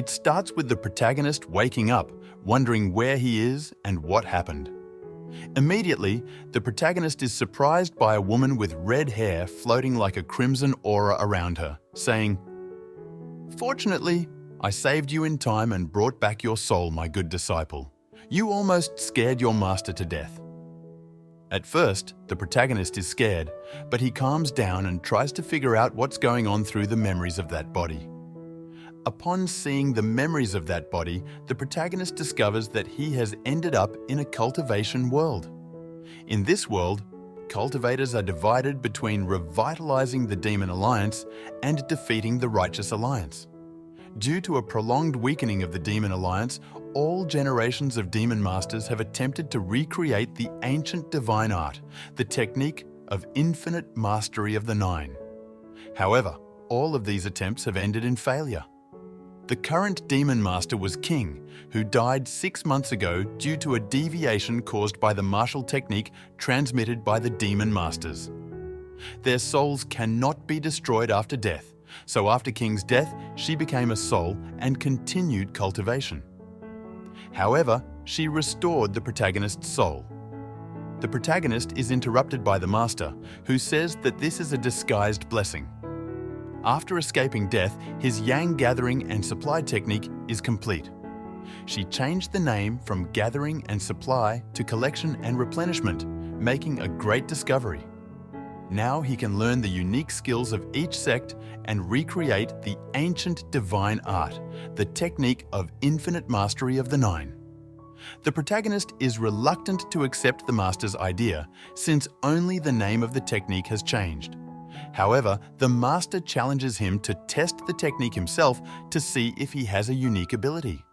It starts with the protagonist waking up, wondering where he is and what happened. Immediately, the protagonist is surprised by a woman with red hair floating like a crimson aura around her, saying, "Fortunately, I saved you in time and brought back your soul, my good disciple. You almost scared your master to death." At first, the protagonist is scared, but he calms down and tries to figure out what's going on through the memories of that body. Upon seeing the memories of that body, the protagonist discovers that he has ended up in a cultivation world. In this world, cultivators are divided between revitalizing the Demon Alliance and defeating the Righteous Alliance. Due to a prolonged weakening of the Demon Alliance, all generations of Demon Masters have attempted to recreate the ancient divine art, the technique of infinite mastery of the Nine. However, all of these attempts have ended in failure. The current Demon Master was King, who died 6 months ago due to a deviation caused by the martial technique transmitted by the Demon Masters. Their souls cannot be destroyed after death, so after King's death, she became a soul and continued cultivation. However, she restored the protagonist's soul. The protagonist is interrupted by the Master, who says that this is a disguised blessing. After escaping death, his yang gathering and supply technique is complete. She changed the name from gathering and supply to collection and replenishment, making a great discovery. Now he can learn the unique skills of each sect and recreate the ancient divine art, the technique of infinite mastery of the Nine. The protagonist is reluctant to accept the Master's idea, since only the name of the technique has changed. However, the Master challenges him to test the technique himself to see if he has a unique ability.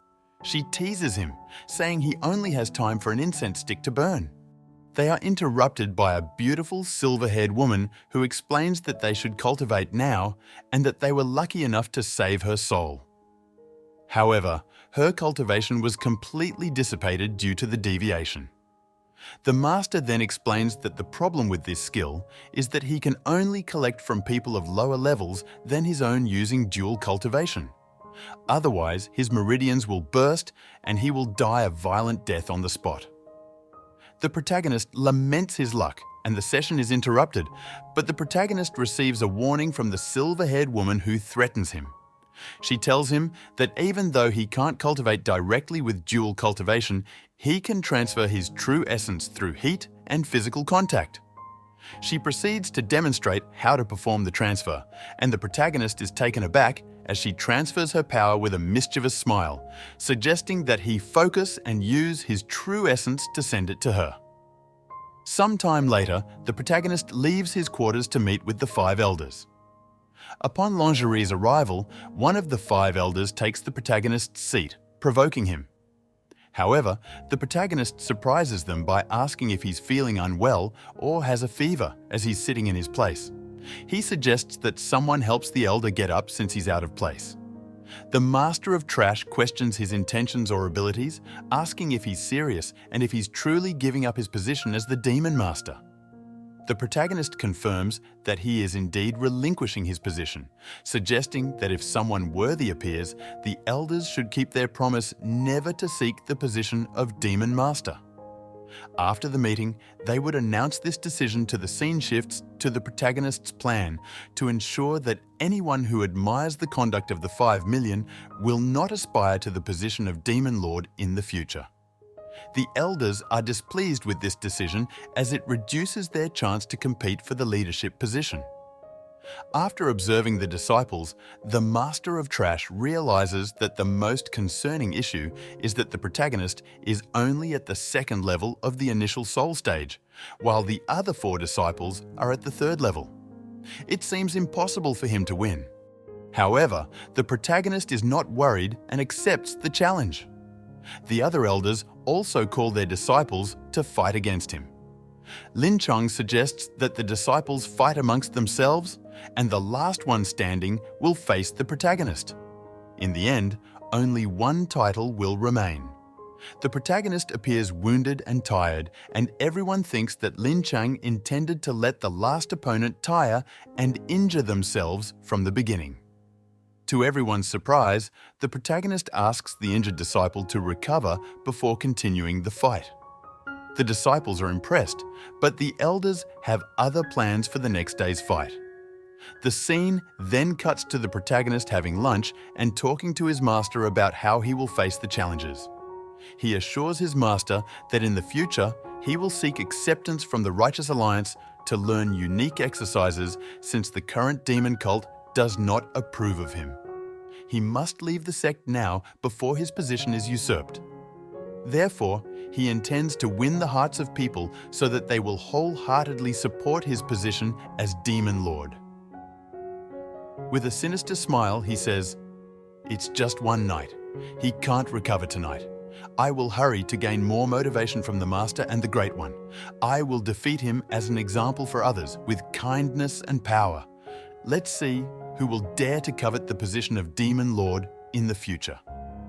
She teases him, saying he only has time for an incense stick to burn. They are interrupted by a beautiful silver-haired woman who explains that they should cultivate now and that they were lucky enough to save her soul. However, her cultivation was completely dissipated due to the deviation. The Master then explains that the problem with this skill is that he can only collect from people of lower levels than his own using dual cultivation. Otherwise, his meridians will burst and he will die a violent death on the spot. The protagonist laments his luck and the session is interrupted, but the protagonist receives a warning from the silver-haired woman who threatens him. She tells him that even though he can't cultivate directly with dual cultivation, he can transfer his true essence through heat and physical contact. She proceeds to demonstrate how to perform the transfer, and the protagonist is taken aback as she transfers her power with a mischievous smile, suggesting that he focus and use his true essence to send it to her. Sometime later, the protagonist leaves his quarters to meet with the 5 elders. Upon Lingerie's arrival, one of the 5 elders takes the protagonist's seat, provoking him. However, the protagonist surprises them by asking if he's feeling unwell or has a fever as he's sitting in his place. He suggests that someone helps the elder get up since he's out of place. The Master of Trash questions his intentions or abilities, asking if he's serious and if he's truly giving up his position as the Demon Master. The protagonist confirms that he is indeed relinquishing his position, suggesting that if someone worthy appears, the elders should keep their promise never to seek the position of Demon Master. After the meeting, they would announce this decision to the scene shifts to the protagonist's plan to ensure that anyone who admires the conduct of the 5 million will not aspire to the position of Demon Lord in the future. The elders are displeased with this decision as it reduces their chance to compete for the leadership position. After observing the disciples, the Master of Trash realizes that the most concerning issue is that the protagonist is only at the 2nd level of the initial soul stage, while the other 4 disciples are at the 3rd level. It seems impossible for him to win. However, the protagonist is not worried and accepts the challenge. The other elders also call their disciples to fight against him. Lin Chong suggests that the disciples fight amongst themselves and the last one standing will face the protagonist. In the end, only one title will remain. The protagonist appears wounded and tired, and everyone thinks that Lin Chang intended to let the last opponent tire and injure themselves from the beginning. To everyone's surprise, the protagonist asks the injured disciple to recover before continuing the fight. The disciples are impressed, but the elders have other plans for the next day's fight. The scene then cuts to the protagonist having lunch and talking to his master about how he will face the challenges. He assures his master that in the future, he will seek acceptance from the Righteous Alliance to learn unique exercises since the current demon cult does not approve of him. He must leave the sect now before his position is usurped. Therefore, he intends to win the hearts of people so that they will wholeheartedly support his position as Demon Lord. With a sinister smile, he says, "It's just one night. He can't recover tonight. I will hurry to gain more motivation from the Master and the Great One. I will defeat him as an example for others with kindness and power. Let's see who will dare to covet the position of Demon Lord in the future."